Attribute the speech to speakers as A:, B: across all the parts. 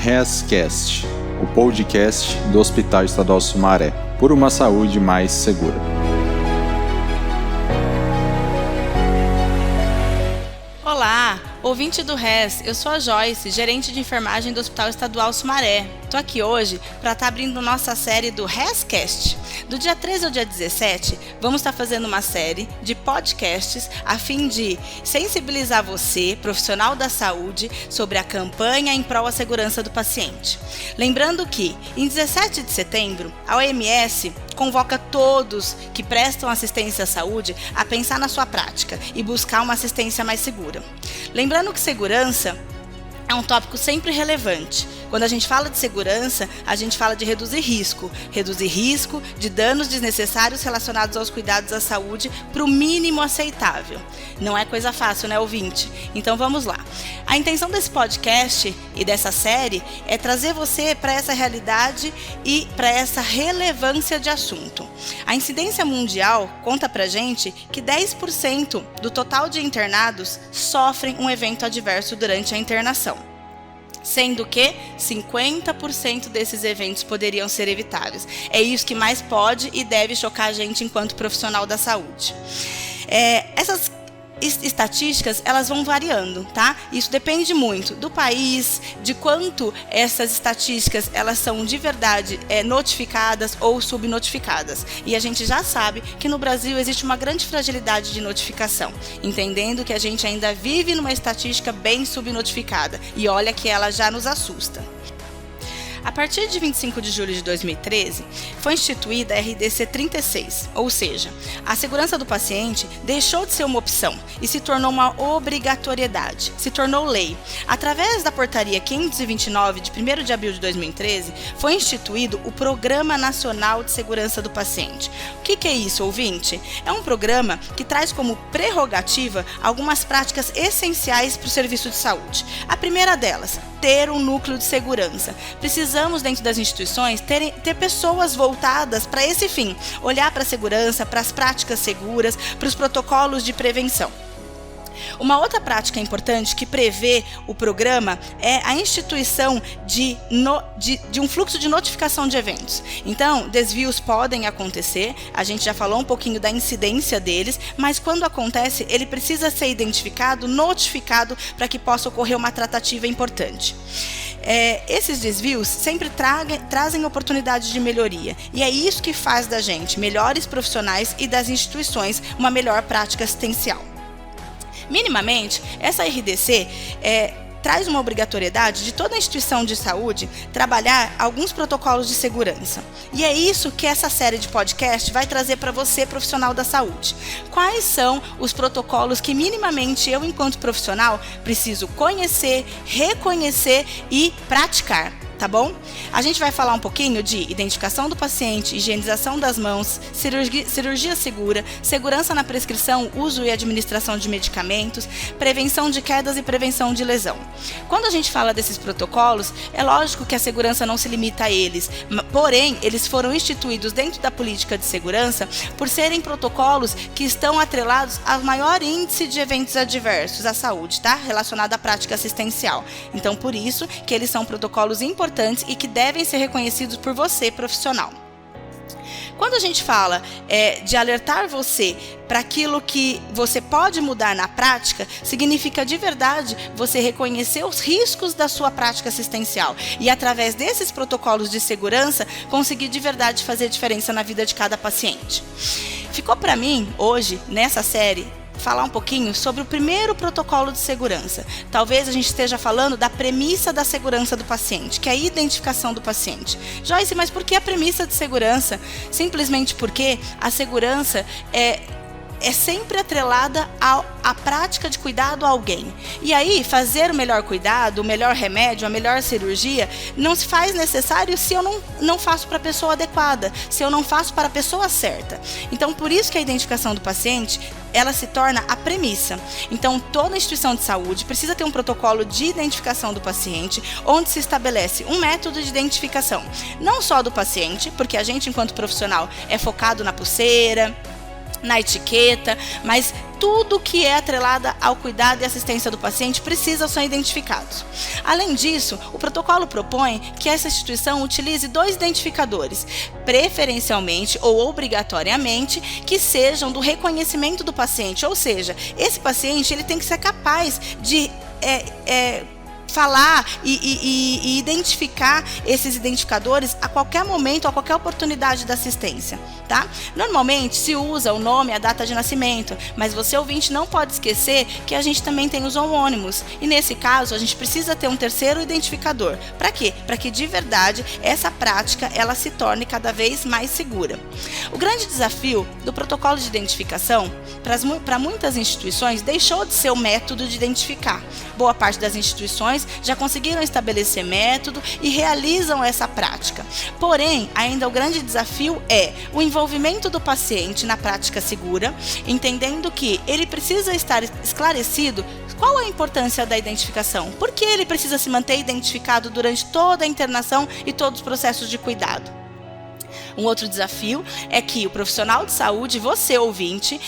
A: HEScast, o podcast do Hospital Estadual Sumaré, por uma saúde mais segura.
B: Olá, ouvinte do HES, eu sou a Joyce, gerente de enfermagem do Hospital Estadual Sumaré. Estou aqui hoje para estar abrindo nossa série do HEScast. Do dia 13 ao dia 17, vamos estar fazendo uma série de podcasts a fim de sensibilizar você, profissional da saúde, sobre a campanha em prol da segurança do paciente. Lembrando que, em 17 de setembro, a OMS convoca todos que prestam assistência à saúde a pensar na sua prática e buscar uma assistência mais segura. Lembrando que segurança é um tópico sempre relevante. Quando a gente fala de segurança, a gente fala de reduzir risco de danos desnecessários relacionados aos cuidados da saúde para o mínimo aceitável. Não é coisa fácil, né, ouvinte? Então vamos lá. A intenção desse podcast e dessa série é trazer você para essa realidade e para essa relevância de assunto. A incidência mundial conta pra gente que 10% do total de internados sofrem um evento adverso durante a internação, sendo que 50% desses eventos poderiam ser evitáveis. É isso que mais pode e deve chocar a gente enquanto profissional da saúde. Essas estatísticas, elas vão variando, tá? Isso depende muito do país, de quanto essas estatísticas, elas são de verdade notificadas ou subnotificadas. E a gente já sabe que no Brasil existe uma grande fragilidade de notificação, entendendo que a gente ainda vive numa estatística bem subnotificada. E olha que ela já nos assusta. A partir de 25 de julho de 2013, foi instituída a RDC 36, ou seja, a segurança do paciente deixou de ser uma opção e se tornou uma obrigatoriedade, se tornou lei. Através da portaria 529 de 1º de abril de 2013, foi instituído o Programa Nacional de Segurança do Paciente. O que é isso, ouvinte? É um programa que traz como prerrogativa algumas práticas essenciais para o serviço de saúde. A primeira delas, ter um núcleo de segurança. Precisamos, dentro das instituições, ter pessoas voltadas para esse fim, olhar para a segurança, para as práticas seguras, para os protocolos de prevenção. Uma outra prática importante que prevê o programa é a instituição de um fluxo de notificação de eventos. Então, desvios podem acontecer, a gente já falou um pouquinho da incidência deles, mas quando acontece, ele precisa ser identificado, notificado, para que possa ocorrer uma tratativa importante. Esses desvios sempre trazem oportunidades de melhoria, e é isso que faz da gente melhores profissionais e das instituições uma melhor prática assistencial. Minimamente, essa RDC traz uma obrigatoriedade de toda a instituição de saúde trabalhar alguns protocolos de segurança. E é isso que essa série de podcast vai trazer para você, profissional da saúde. Quais são os protocolos que minimamente eu, enquanto profissional, preciso conhecer, reconhecer e praticar? Tá bom? A gente vai falar um pouquinho de identificação do paciente, higienização das mãos, cirurgia segura, segurança na prescrição, uso e administração de medicamentos, prevenção de quedas e prevenção de lesão. Quando a gente fala desses protocolos, é lógico que a segurança não se limita a eles, porém, eles foram instituídos dentro da política de segurança por serem protocolos que estão atrelados ao maior índice de eventos adversos à saúde, tá? Relacionado à prática assistencial. Então, por isso que eles são protocolos importantes e que devem ser reconhecidos por você, profissional. Quando a gente fala de alertar você para aquilo que você pode mudar na prática, significa de verdade você reconhecer os riscos da sua prática assistencial e, através desses protocolos de segurança, conseguir de verdade fazer diferença na vida de cada paciente. Ficou para mim, hoje, nessa série, falar um pouquinho sobre o primeiro protocolo de segurança. Talvez a gente esteja falando da premissa da segurança do paciente, que é a identificação do paciente. Joyce, mas por que a premissa de segurança? Simplesmente porque a segurança é sempre atrelada à prática de cuidado a alguém. E aí, fazer o melhor cuidado, o melhor remédio, a melhor cirurgia, não se faz necessário se eu não faço para a pessoa adequada, se eu não faço para a pessoa certa. Então, por isso que a identificação do paciente, ela se torna a premissa. Então, toda instituição de saúde precisa ter um protocolo de identificação do paciente, onde se estabelece um método de identificação, não só do paciente, porque a gente, enquanto profissional, é focado na pulseira, na etiqueta, mas tudo que é atrelado ao cuidado e assistência do paciente precisa ser identificados. Além disso, o protocolo propõe que essa instituição utilize 2 identificadores, preferencialmente ou obrigatoriamente, que sejam do reconhecimento do paciente, ou seja, esse paciente ele tem que ser capaz de falar e identificar esses identificadores a qualquer momento, a qualquer oportunidade da assistência, tá? Normalmente se usa o nome, a data de nascimento, mas você ouvinte não pode esquecer que a gente também tem os homônimos, e nesse caso a gente precisa ter um terceiro identificador. Para quê? Para que de verdade essa prática ela se torne cada vez mais segura. O grande desafio do protocolo de identificação para muitas instituições deixou de ser o método de identificar. Boa parte das instituições já conseguiram estabelecer método e realizam essa prática. Porém, ainda o grande desafio é o envolvimento do paciente na prática segura, entendendo que ele precisa estar esclarecido qual a importância da identificação, por que ele precisa se manter identificado durante toda a internação e todos os processos de cuidado. Um outro desafio é que o profissional de saúde, você ouvinte,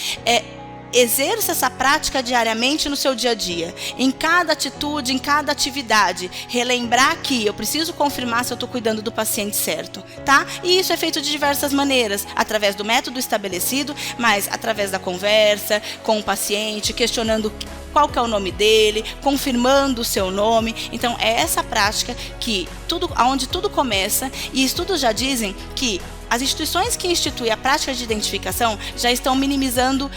B: exerça essa prática diariamente no seu dia a dia, em cada atitude, em cada atividade, relembrar que eu preciso confirmar se eu estou cuidando do paciente certo, tá? E isso é feito de diversas maneiras, através do método estabelecido, mas através da conversa com o paciente, questionando qual que é o nome dele, confirmando o seu nome. Então é essa prática onde tudo começa, e estudos já dizem que as instituições que instituem a prática de identificação já estão minimizando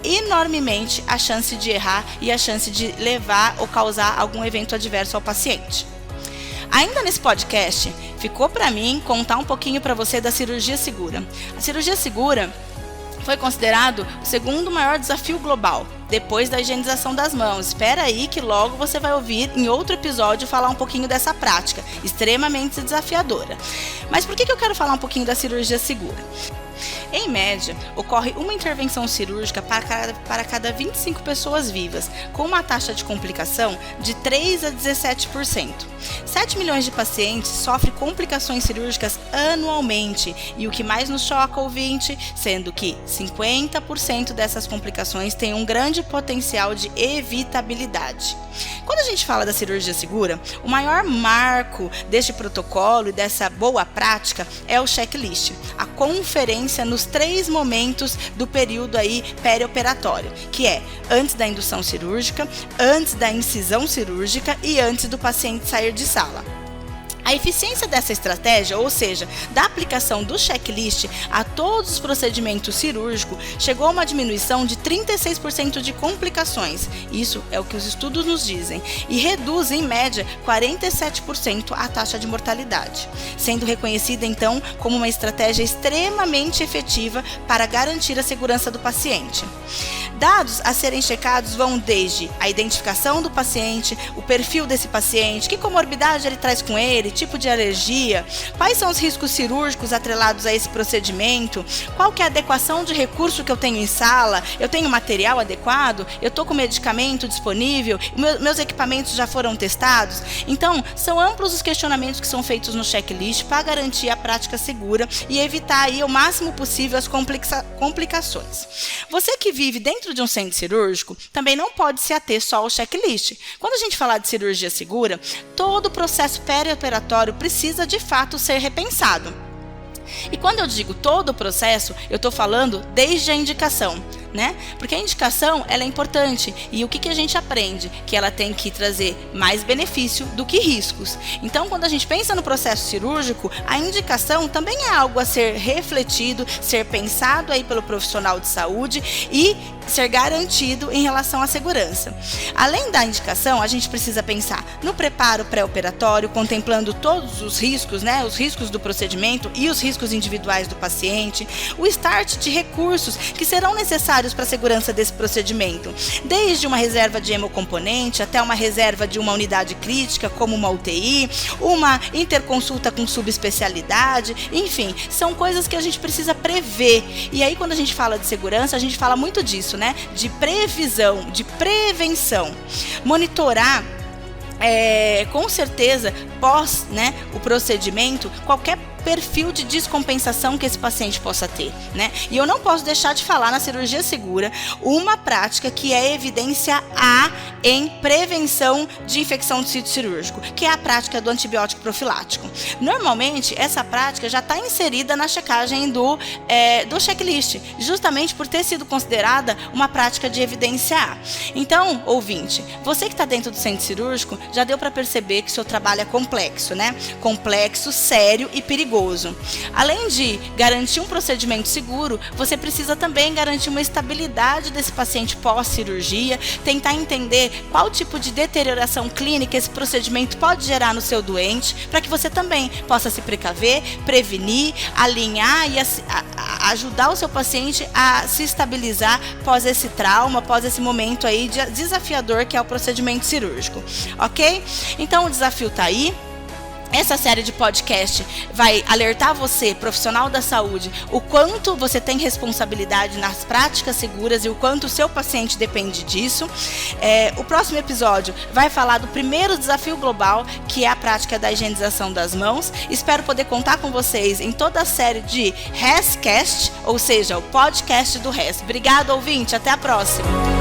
B: enormemente a chance de errar e a chance de levar ou causar algum evento adverso ao paciente. Ainda nesse podcast, ficou para mim contar um pouquinho para você da cirurgia segura. A cirurgia segura foi considerado o segundo maior desafio global, depois da higienização das mãos. Espera aí que logo você vai ouvir em outro episódio falar um pouquinho dessa prática, extremamente desafiadora. Mas por que eu quero falar um pouquinho da cirurgia segura? Em média, ocorre uma intervenção cirúrgica para cada 25 pessoas vivas, com uma taxa de complicação de 3 a 17%. 7 milhões de pacientes sofrem complicações cirúrgicas anualmente, e o que mais nos choca, ouvinte, sendo que 50% dessas complicações têm um grande potencial de evitabilidade. Quando a gente fala da cirurgia segura, o maior marco deste protocolo e dessa boa prática é o checklist, a conferência nos 3 momentos do período aí perioperatório, que é antes da indução cirúrgica, antes da incisão cirúrgica e antes do paciente sair de sala. A eficiência dessa estratégia, ou seja, da aplicação do checklist a todos os procedimentos cirúrgicos, chegou a uma diminuição de 36% de complicações, isso é o que os estudos nos dizem, e reduz em média 47% a taxa de mortalidade, sendo reconhecida então como uma estratégia extremamente efetiva para garantir a segurança do paciente. Dados a serem checados vão desde a identificação do paciente, o perfil desse paciente, que comorbidade ele traz com ele, tipo de alergia, quais são os riscos cirúrgicos atrelados a esse procedimento, qual que é a adequação de recurso que eu tenho em sala, eu tenho material adequado, eu estou com medicamento disponível, meus equipamentos já foram testados. Então, são amplos os questionamentos que são feitos no checklist para garantir a prática segura e evitar aí o máximo possível as complicações. Você que vive dentro de um centro cirúrgico também não pode se ater só ao checklist. Quando a gente falar de cirurgia segura, todo o processo perioperatório precisa de fato ser repensado. E quando eu digo todo o processo, eu estou falando desde a indicação, né? Porque a indicação ela é importante, e o que a gente aprende? Que ela tem que trazer mais benefício do que riscos. Então, quando a gente pensa no processo cirúrgico, a indicação também é algo a ser refletido, ser pensado aí pelo profissional de saúde e ser garantido em relação à segurança. Além da indicação, a gente precisa pensar no preparo pré-operatório, contemplando todos os riscos, né? Os riscos do procedimento e os riscos individuais do paciente, o start de recursos que serão necessários para a segurança desse procedimento, desde uma reserva de hemocomponente até uma reserva de uma unidade crítica, como uma UTI, uma interconsulta com subespecialidade, enfim, são coisas que a gente precisa prever. E aí, quando a gente fala de segurança, a gente fala muito disso, né? De previsão, de prevenção. Monitorar com certeza, pós, né, o procedimento, qualquer perfil de descompensação que esse paciente possa ter, né? E eu não posso deixar de falar na cirurgia segura uma prática que é evidência A em prevenção de infecção do sítio cirúrgico, que é a prática do antibiótico profilático. Normalmente, essa prática já está inserida na checagem do checklist, justamente por ter sido considerada uma prática de evidência A. Então, ouvinte, você que está dentro do centro cirúrgico, já deu para perceber que o seu trabalho é complexo, né? Complexo, sério e perigoso. Além de garantir um procedimento seguro, você precisa também garantir uma estabilidade desse paciente pós-cirurgia, tentar entender qual tipo de deterioração clínica esse procedimento pode gerar no seu doente, para que você também possa se precaver, prevenir, alinhar e ajudar o seu paciente a se estabilizar pós esse trauma, após esse momento aí desafiador que é o procedimento cirúrgico, ok? Então o desafio tá aí. Essa série de podcast vai alertar você, profissional da saúde, o quanto você tem responsabilidade nas práticas seguras e o quanto o seu paciente depende disso. O próximo episódio vai falar do primeiro desafio global, que é a prática da higienização das mãos. Espero poder contar com vocês em toda a série de HAScast, ou seja, o podcast do HAS. Obrigado, ouvinte. Até a próxima.